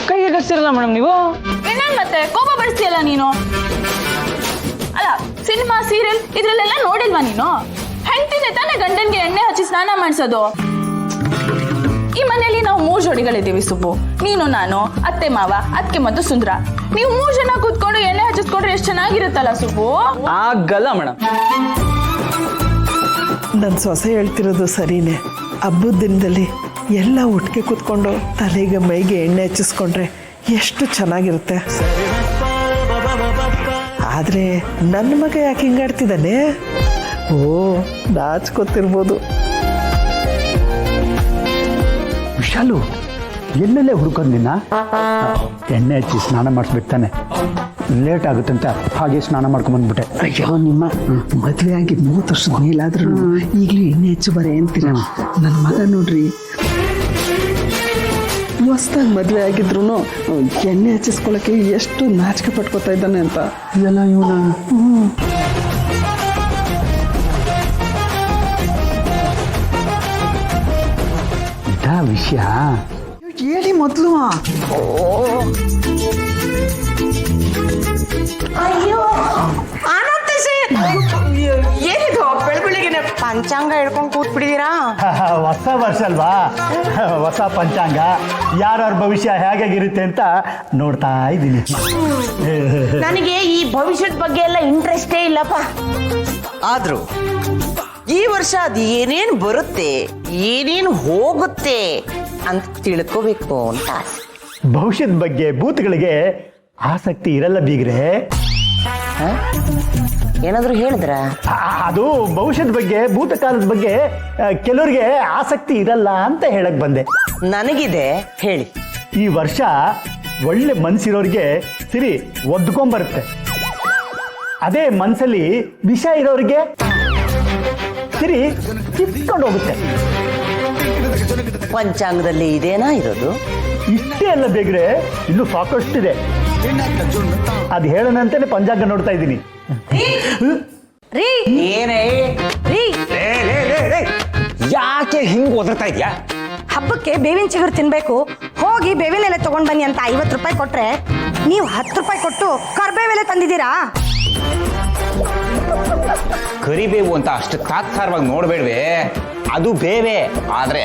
ಕೈ ಎಗಸ್ತಿರಲ್ಲ ಮೇಡಮ್ ನೀವು. ಇನ್ನೇನ್ ಮತ್ತೆ ಕೋಪ ಪಡಿಸ್ತೀಯಲ್ಲ ನೀನು. ಅಲ್ಲ ಸಿನಿಮಾ ಸೀರಿಯಲ್ ಇದ್ರಲ್ಲೆಲ್ಲ ನೋಡಿಲ್ವಾ ನೀನು? ಹೆಂಡತಿನೇ ತಾನೇ ಗಂಡನ್ಗೆ ಎಣ್ಣೆ ಹಚ್ಚಿ ಸ್ನಾನ ಮಾಡಿಸೋದು. ಈ ಮನೆಯಲ್ಲಿ ನಾವು 3 ಜೋಡಿಗಳಿದ್ದೀವಿ ಸುಬ್ಬು. ನೀನು, ನಾನು, ಅತ್ತೆ ಮಾವ, ಅತ್ತೆ ಮತ್ತು ಸುಂದ್ರ. ನೀವು 3 ಜನ ಕೂತ್ಕೊಂಡು ಎಣ್ಣೆ ಹಚ್ಚಿಸ್ಕೊಂಡ್ರೆ ಎಷ್ಟು ಚೆನ್ನಾಗಿರುತ್ತಲ್ಲ ಸುಬ್ಬು. ಆಗಲ್ಲ ಮೇಡಮ್. ನನ್ನ ಸೊಸೆ ಹೇಳ್ತಿರೋದು ಸರಿನೇ. ಹಬ್ಬದ ದಿನದಲ್ಲಿ ಎಲ್ಲ ಒಟ್ಟಿಗೆ ಕೂತ್ಕೊಂಡು ತಲೆಗೆ ಮೈಗೆ ಎಣ್ಣೆ ಹಚ್ಚಿಸ್ಕೊಂಡ್ರೆ ಎಷ್ಟು ಚೆನ್ನಾಗಿರುತ್ತೆ. ಆದರೆ ನನ್ನ ಮಗ ಯಾಕೆ ಹಿಂಗಾಡ್ತಿದ್ದಾನೆ? ಓ, ನಾಚ್ಕೊತಿರ್ಬೋದು. ವಿಶಾಲು, ಎಲ್ಲೆಲ್ಲೇ ಹುಡ್ಕೊಂಡು ನಿನ್ನ ಎಣ್ಣೆ ಹಚ್ಚಿ ಸ್ನಾನ ಮಾಡಿಸ್ಬಿಡ್ತಾನೆ. ಲೇಟ್ ಆಗುತ್ತೆ ಅಂತ ಹಾಗೆ ಸ್ನಾನ ಮಾಡ್ಕೊಂಡ್ಬಂದ್ಬಿಟ್ಟೆ. ಅಯ್ಯೋ, ನಿಮ್ಮ ಮದುವೆ ಆಗಿ 30 ವರ್ಷದ ಮೇಲಾದ್ರೂ ಈಗಲೂ ಎಣ್ಣೆ ಹೆಚ್ಚು ಬರೇ ಅಂತೀರ. ನನ್ನ ಮಗ ನೋಡ್ರಿ, ಹೊಸ್ದಾಗಿ ಮದುವೆ ಆಗಿದ್ರು ಎಣ್ಣೆ ಹಚ್ಚಿಸ್ಕೊಳಕ್ಕೆ ಎಷ್ಟು ನಾಚಿಕೆ ಪಟ್ಕೋತಾ ಇದ್ದಾನೆ ಅಂತ. ಇದೆಲ್ಲ ಇವನ ಇದಾ ವಿಷಯ? ಹೇಳಿ ಮೊದಲು. ಏನಿದು ಬೆಳಬೆಳಿಗ್ಗೆ ಪಂಚಾಂಗ ಹೇಳ್ಕೊಂಡು ಕೂತ್ಬಿಟ್ಟಿದ್ದೀರಾ? ಹೊಸ ವರ್ಷ ಅಲ್ವಾ, ಹೊಸ ಪಂಚಾಂಗ, ಯಾರ್ಯಾರ ಭವಿಷ್ಯ ಹೇಗಾಗಿರುತ್ತೆ ಅಂತ ನೋಡ್ತಾ ಇದ್ದೀನಿ. ನನಗೆ ಈ ಭವಿಷ್ಯದ ಬಗ್ಗೆ ಎಲ್ಲ ಇಂಟ್ರೆಸ್ಟೇ ಇಲ್ಲಪ್ಪ. ಆದ್ರೂ ಈ ವರ್ಷ ಅದು ಏನೇನು ಬರುತ್ತೆ, ಏನೇನು ಹೋಗುತ್ತೆ ಅಂತ ತಿಳ್ಕೋಬೇಕು ಅಂತ ಆಸೆ. ಭವಿಷ್ಯದ ಬಗ್ಗೆ ಭೂತಗಳಿಗೆ ಆಸಕ್ತಿ ಇರಲ್ಲ ಬೀಗ್ರೆ. ಏನಾದ್ರು ಹೇಳಿದ್ರ? ಅದು ಭವಿಷ್ಯದ ಬಗ್ಗೆ, ಭೂತಕಾಲದ ಬಗ್ಗೆ ಕೆಲವರಿಗೆ ಆಸಕ್ತಿ ಇರಲ್ಲ ಅಂತ ಹೇಳಕ್ ಬಂದೆ. ನನಗಿದೆ, ಹೇಳಿ. ಈ ವರ್ಷ ಒಳ್ಳೆ ಮನ್ಸಿರೋರಿಗೆ ಸಿರಿ ಒದ್ಕೊಂಬರುತ್ತೆ. ಅದೇ ಮನ್ಸಲ್ಲಿ ವಿಷ ಇರೋರಿಗೆ ಸಿರಿ ಕಿತ್ಕೊಂಡು ಹೋಗುತ್ತೆ. ಪಂಚಾಂಗದಲ್ಲಿ ಇದೇನಾ ಇರೋದು? ಇಷ್ಟೇ ಅಲ್ಲ ಬೇಗ್ರೆ, ಇನ್ನು ಸಾಕಷ್ಟಿದೆ. ಅದು ಹೇಳೋಣಂತಾನೆ ಪಂಚಾಂಗ ನೋಡ್ತಾ ಇದ್ದೀನಿ. ಯಾಕೆ ಹಿಂಗ್ ಒದರ್ತಾ ಇದ್ಯಾ? ಹಬ್ಬಕ್ಕೆ ಬೇವಿನ ಚಿಗುರು ತಿನ್ಬೇಕು, ಹೋಗಿ ಬೇವಿನ ಎಲೆ ತಗೊಂಡ್ ಬನ್ನಿ ಅಂತ 50 ರೂಪಾಯಿ ಕೊಟ್ರೆ ನೀವು 10 ರೂಪಾಯಿ ಕೊಟ್ಟು ಕರ್ಬೇವೆಲೆ ತಂದಿದ್ದೀರಾ? ಕರಿಬೇವು ಅಂತ ಅಷ್ಟು ತಾತ್ಸಾರವಾಗಿ ನೋಡ್ಬೇಡ್ವೆ. ಅದು ಬೇವೆ, ಆದ್ರೆ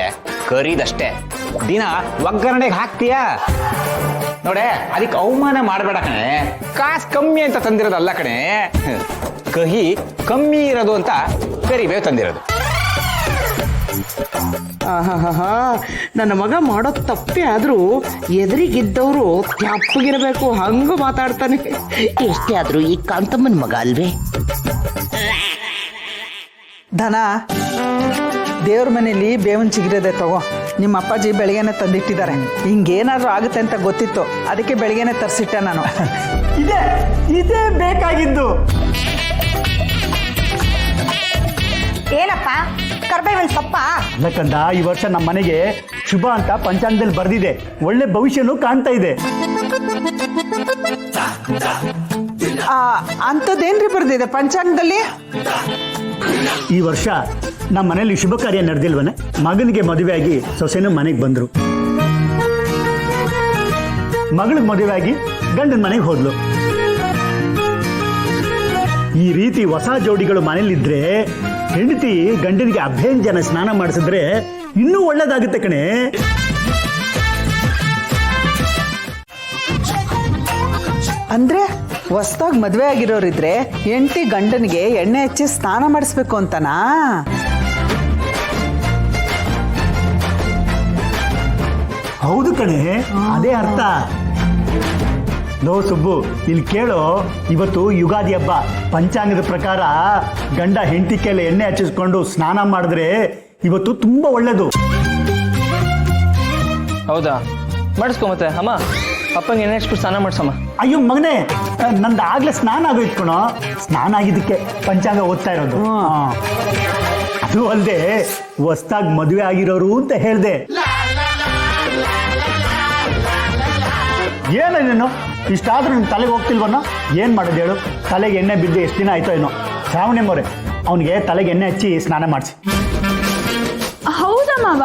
ಕರಿದಷ್ಟೇ. ದಿನ ಒಗ್ಗರಣೆಗೆ ಹಾಕ್ತೀಯಾ ನೋಡೆ, ಅದಕ್ಕೆ ಅವಮಾನ ಮಾಡಬೇಡ ಕಣೆ. ಕಾಸು ಕಮ್ಮಿ ಅಂತ ತಂದಿರೋದಲ್ಲ ಕಣೆ, ಕಹಿ ಕಮ್ಮಿ ಇರೋದು ಅಂತ ಕರಿಬೇವು ತಂದಿರೋದು. ನನ್ನ ಮಗ ಮಾಡೋ ತಪ್ಪೇ ಆದ್ರೂ ಎದುರಿಗಿದ್ದವರು ತಪ್ಪಗಿರ್ಬೇಕು, ಹಂಗ ಮಾತಾಡ್ತಾನೆ. ಎಷ್ಟೇ ಆದ್ರೂ ಈ ಕಾಂತಮ್ಮನ ಮಗ ಅಲ್ವೇ? ಧನ, ದೇವ್ರ ಮನೇಲಿ ಬೇವಿನ ಚಿಗುರಿದೆ, ತಗೋ. ನಿಮ್ಮ ಅಪ್ಪಾಜಿ ಬೆಳಗ್ಗೆನೆ ತಂದಿಟ್ಟಿದ್ದಾರೆ. ಹಿಂಗೇನಾದ್ರೂ ಆಗುತ್ತೆ ಅಂತ ಗೊತ್ತಿತ್ತು, ಅದಕ್ಕೆ ಬೆಳಗ್ಗೆನೆ ತರಿಸಿಟ್ಟೆ ನಾನು. ಇದೇ ಬೇಕಾಗಿದ್ದು. ಏನಪ್ಪ ಕರ್ಬೇವಿನ ಸೊಪ್ಪ? ಯಾಕಂದ ಈ ವರ್ಷ ನಮ್ಮ ಮನೆಗೆ ಶುಭ ಅಂತ ಪಂಚಾಂಗದಲ್ಲಿ ಬರ್ದಿದೆ. ಒಳ್ಳೆ ಭವಿಷ್ಯನೂ ಕಾಣ್ತಾ ಇದೆ. ಅಂಥದ್ದೇನ್ರಿ ಬರ್ದಿದೆ ಪಂಚಾಂಗದಲ್ಲಿ? ಈ ವರ್ಷ ನಮ್ಮ ಮನೇಲಿ ಶುಭ ಕಾರ್ಯ ನಡೆದಿಲ್ವನೆ. ಮಗನಿಗೆ ಮದುವೆಯಾಗಿ ಸೊಸೆನೂ ಮನೆಗೆ ಬಂದ್ರು. ಮಗಳಿಗೆ ಮದುವೆಯಾಗಿ ಗಂಡನ ಮನೆಗೆ ಹೋದ್ಲು. ಈ ರೀತಿ ಹೊಸ ಜೋಡಿಗಳು ಮನೇಲಿದ್ರೆ ಹೆಂಡತಿ ಗಂಡನಿಗೆ ಅಭ್ಯಂಜನ ಸ್ನಾನ ಮಾಡಿಸಿದ್ರೆ ಇನ್ನೂ ಒಳ್ಳೇದಾಗುತ್ತೆ ಕಣೆ. ಅಂದ್ರೆ ಹೊಸ್ದಾಗಿ ಮದುವೆ ಆಗಿರೋರಿದ್ರೆ ಹೆಂಡತಿ ಗಂಡನಿಗೆ ಎಣ್ಣೆ ಹಚ್ಚಿ ಸ್ನಾನ ಮಾಡಿಸ್ಬೇಕು ಅಂತನಾ? ಹೌದು ಕಣೆ, ಅದೇ ಅರ್ಥ. ಲೋ ಸುಬ್ಬು, ಇಲ್ಲಿ ಕೇಳೋ, ಇವತ್ತು ಯುಗಾದಿ ಹಬ್ಬ. ಪಂಚಾಂಗದ ಪ್ರಕಾರ ಗಂಡ ಹೆಂಡತಿ ಕೈಲಿ ಎಣ್ಣೆ ಹಚ್ಚಿಸ್ಕೊಂಡು ಸ್ನಾನ ಮಾಡಿದ್ರೆ ಇವತ್ತು ತುಂಬಾ ಒಳ್ಳೇದು. ಹೌದಾ? ಮಾಡಿಸ್ಕೊ ಮತ್ತೆ. ಅಮ್ಮ, ಅಪ್ಪಂಗೆ ಎಣ್ಣೆ ಹಚ್ಬಿಟ್ಟು ಸ್ನಾನ ಮಾಡ್ಸಮ್ಮ. ಅಯ್ಯೋ ಮಗನೇ, ನಂದು ಆಗ್ಲೇ ಸ್ನಾನ ಆಗೋಯ್ತು ಕಣೋ. ಸ್ನಾನ ಆಗಿದ್ದಕ್ಕೆ ಪಂಚಾಂಗ ಓದ್ತಾ ಇರೋದು. ಅದು ಅಲ್ಲದೆ ಹೊಸ್ದಾಗಿ ಮದುವೆ ಆಗಿರೋರು ಅಂತ ಹೇಳ್ದೆ. ಏನೋ ನೀನು ಇಷ್ಟಾದ್ರೂ ನಿನ್ನ ತಲೆಗೆ ಹೋಗ್ತಿಲ್ವನೋ? ಏನು ಮಾಡೋದು ಹೇಳು? ತಲೆಗೆ ಎಣ್ಣೆ ಬಿದ್ದು ಎಷ್ಟು ದಿನ ಆಯ್ತೋ ಏನೋ. ಶ್ರಾವಣಿ ಮೊರೆ, ಅವನಿಗೆ ತಲೆಗೆ ಎಣ್ಣೆ ಹಚ್ಚಿ ಸ್ನಾನ ಮಾಡಿಸಿ. ಹೌದಾ ಮಾವ,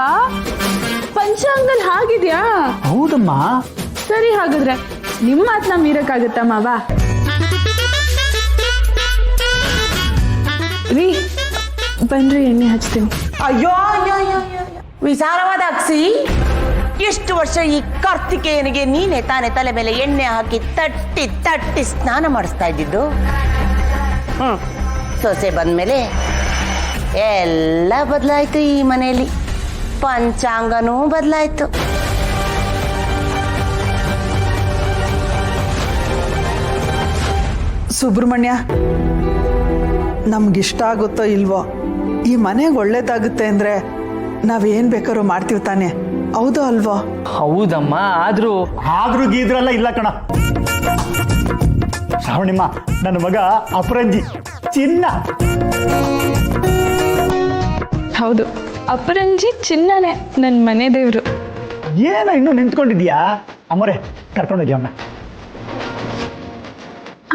ಪಂಚಾಂಗದಲ್ಲಿ ಹಾಗಿದ್ಯಾ? ಹೌದಮ್ಮ. ಸರಿ, ಹಾಗಾದ್ರೆ ನಿಮ್ಮ ಮಾತನ್ನ ಮೀರಕ್ಕಾಗತ್ತಾ ಮಾವ? ರೀ, ಬನ್ರಿ ಎಣ್ಣೆ ಹಚ್ತೀನಿ. ಅಯ್ಯೋ ಅಯ್ಯೋ ಅಯ್ಯೋ ಅಯ್ಯೋ ಅಯ್ಯೋ. ವಿಚಾರವಾದ ಅಕ್ಸಿ, ಎಷ್ಟು ವರ್ಷ ಈ ಕಾರ್ತಿಕೇಯನಿಗೆ ನೀನೆ ತಾನೆ ತಲೆ ಮೇಲೆ ಎಣ್ಣೆ ಹಾಕಿ ತಟ್ಟಿ ತಟ್ಟಿ ಸ್ನಾನ ಮಾಡಿಸ್ತಾ ಇದ್ದಿದ್ದು. ಸೊಸೆ ಬಂದ್ಮೇಲೆ ಎಲ್ಲ ಬದಲಾಯ್ತು ಈ ಮನೆಯಲ್ಲಿ, ಪಂಚಾಂಗನೂ ಬದಲಾಯ್ತು. ಸುಬ್ರಹ್ಮಣ್ಯ, ನಮ್ಗಿಷ್ಟ ಆಗುತ್ತೋ ಇಲ್ವೋ, ಈ ಮನೆಗೆ ಒಳ್ಳೇದಾಗುತ್ತೆ ಅಂದರೆ ನಾವೇನು ಬೇಕಾದ್ರೂ ಮಾಡ್ತೀವಿ ತಾನೆ, ಹೌದೋ ಅಲ್ವೋ? ಹೌದಮ್ಮ, ಆದ್ರೂ ಗೀದ್ರಲ್ಲ ಇಲ್ಲ ಕಣ. ಶ್ರಾವಣಿಮ್ಮ, ನನ್ನ ಮಗ ಅಪರಂಜಿ ಚಿನ್ನ. ಹೌದು, ಅಪರಂಜಿ ಚಿನ್ನನೇ ನನ್ನ ಮನೆ ದೇವ್ರು. ಏನೋ ಇನ್ನೂ ನಿಂತ್ಕೊಂಡಿದ್ಯಾ? ಅಮ್ಮರೇ ಕರ್ಕೊಂಡೋಗಿ ಅವನ್ನ.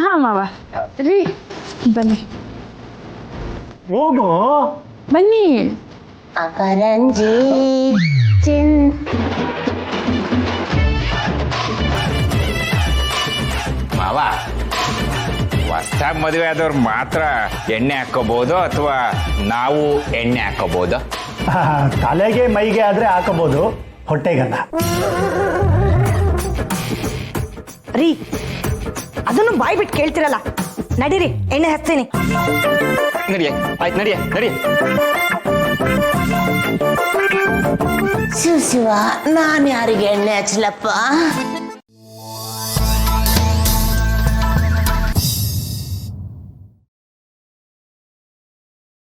ಹಾ ಮಾವ. ರೀ, ಬನ್ನಿ ಹೋಗು. ಬನ್ನಿ. ಅಪರಂಜಿ ಮಾವ, ಹೊಸ್ದಾಗಿ ಮದುವೆ ಆದವ್ರು ಮಾತ್ರ ಎಣ್ಣೆ ಹಾಕೋಬಹುದು ಅಥವಾ ನಾವು ಎಣ್ಣೆ ಹಾಕೋಬಹುದು? ತಲೆಗೆ ಮೈಗೆ ಆದ್ರೆ ಹಾಕಬಹುದು, ಹೊಟ್ಟೆಗಲ್ಲ. ರೀ, ಅದನ್ನು ಬಾಯ್ ಬಿಟ್ಟು ಕೇಳ್ತಿರಲ್ಲ, ನಡೀರಿ ಎಣ್ಣೆ ಹಚ್ತೀನಿ. ನಡಿಯೇ, ಆಯ್ತು ನಡಿಯೇ, ನಡಿ. ಶಿವ ಶಿವ, ನಾನು ಯಾರಿಗೆ ಎಣ್ಣೆ ಹಚ್ಚಲಪ್ಪ?